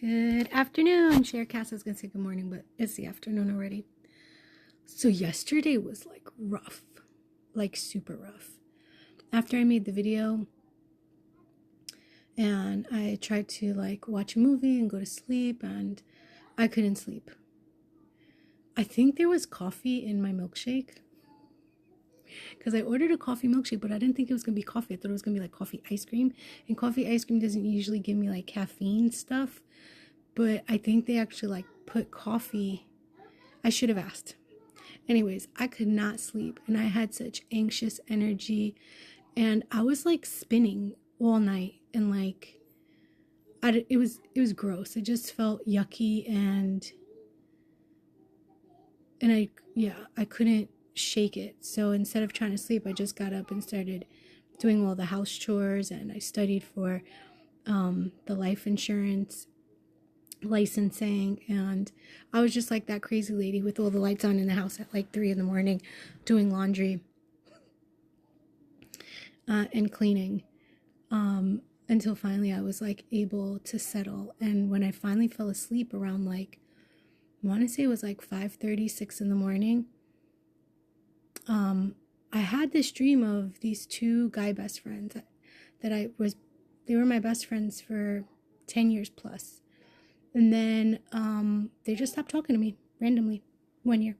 Good afternoon. Sharecast, I was going to say good morning, but it's the afternoon already. So yesterday was like rough, like super rough. After I made the video and I tried to like watch a movie and go to sleep and I couldn't sleep. I think there was coffee in my milkshake because I ordered a coffee milkshake, but I didn't think it was going to be coffee. I thought it was going to be like coffee ice cream, and coffee ice cream doesn't usually give me like caffeine stuff. But I think they actually like put coffee. I should have asked. Anyways, I could not sleep and I had such anxious energy and I was like spinning all night and like it was gross. It just felt yucky and I couldn't shake it. So instead of trying to sleep, I just got up and started doing all the house chores, and I studied for the life insurance licensing, and I was just like that crazy lady with all the lights on in the house at like 3 a.m. doing laundry and cleaning until finally I was like able to settle. And when I finally fell asleep around like, I want to say it was like 5:30, 6 a.m, I had this dream of these two guy best friends they were my best friends for 10 years plus. And then they just stopped talking to me randomly 1 year.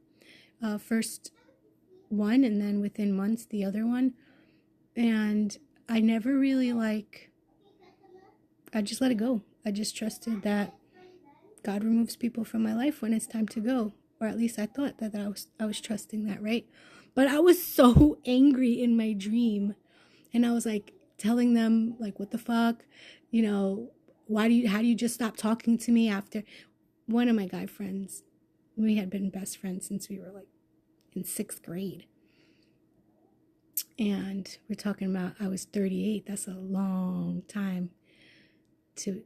First one, and then within months, the other one. And I never really I just let it go. I just trusted that God removes people from my life when it's time to go. Or at least I thought that I was trusting that, right? But I was so angry in my dream. And I was like telling them, like, what the fuck? You know, how do you just stop talking to me after? One of my guy friends, we had been best friends since we were like in 6th grade. And we're talking about, I was 38. That's a long time that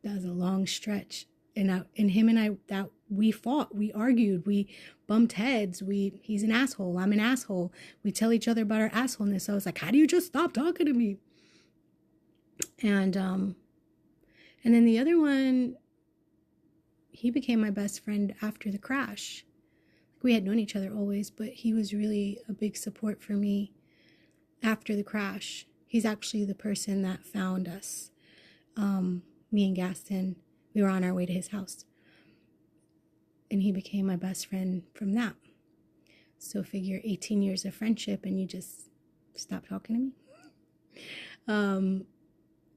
was a long stretch. And him and I, that we fought, we argued, we bumped heads. He's an asshole. I'm an asshole. We tell each other about our assholeness. So I was like, how do you just stop talking to me? And then the other one, he became my best friend after the crash. We had known each other always, but he was really a big support for me after the crash. He's actually the person that found us. Me and Gaston, we were on our way to his house. And he became my best friend from that. So figure 18 years of friendship and you just stop talking to me.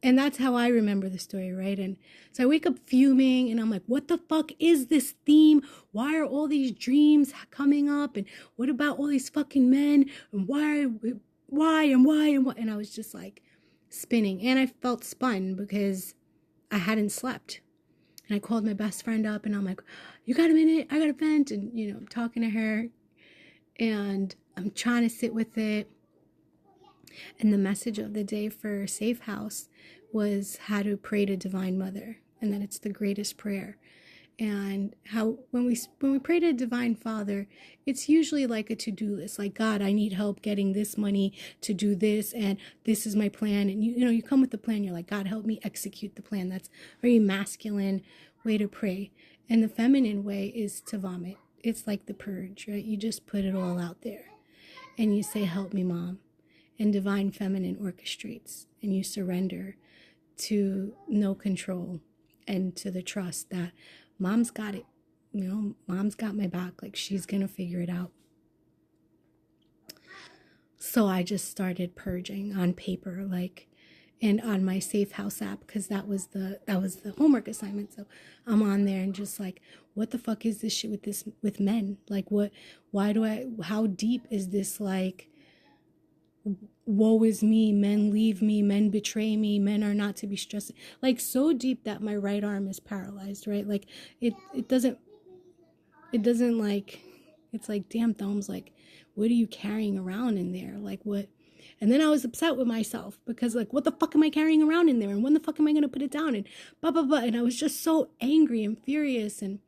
And that's how I remember the story, right? And so I wake up fuming and I'm like, what the fuck is this theme? Why are all these dreams coming up? And what about all these fucking men? And why? And I was just like spinning. And I felt spun because I hadn't slept. And I called my best friend up and I'm like, you got a minute? I got a vent. And, I'm talking to her and I'm trying to sit with it. And the message of the day for Safe House was how to pray to Divine Mother, and that it's the greatest prayer. And how when we pray to Divine Father, it's usually like a to-do list, like, God, I need help getting this money to do this, and this is my plan. And you come with the plan, you're like, God, help me execute the plan. That's a very masculine way to pray. And the feminine way is to vomit. It's like the purge, right? You just put it all out there and you say, help me, Mom. And Divine Feminine orchestrates, and you surrender to no control and to the trust that Mom's got it. Mom's got my back. Like, she's going to figure it out. So I just started purging on paper, and on my Safe House app, because that was the homework assignment. So I'm on there and just like, what the fuck is this shit with men? Like, how deep is this? Like, woe is me, men leave me, men betray me, men are not to be stressed. Like, so deep that my right arm is paralyzed, right? Like, it doesn't like, it's like, damn, thumbs, like, what are you carrying around in there? Like, what? And then I was upset with myself because, like, what the fuck am I carrying around in there? And when the fuck am I going to put it down? And blah, blah, blah. And I was just so angry and furious. And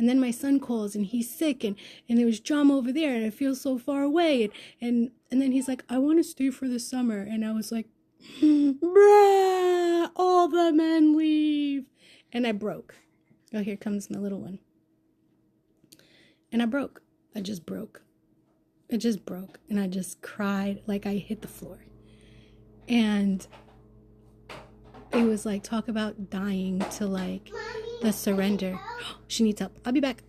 then my son calls and he's sick and there was drama over there and I feel so far away. And then he's like, I want to stay for the summer. And I was like, bruh, all the men leave. And I broke. Oh, here comes my little one. And I broke. I just broke. It just broke. And I just cried like I hit the floor. And it was like, talk about dying to like the surrender. She needs help. I'll be back.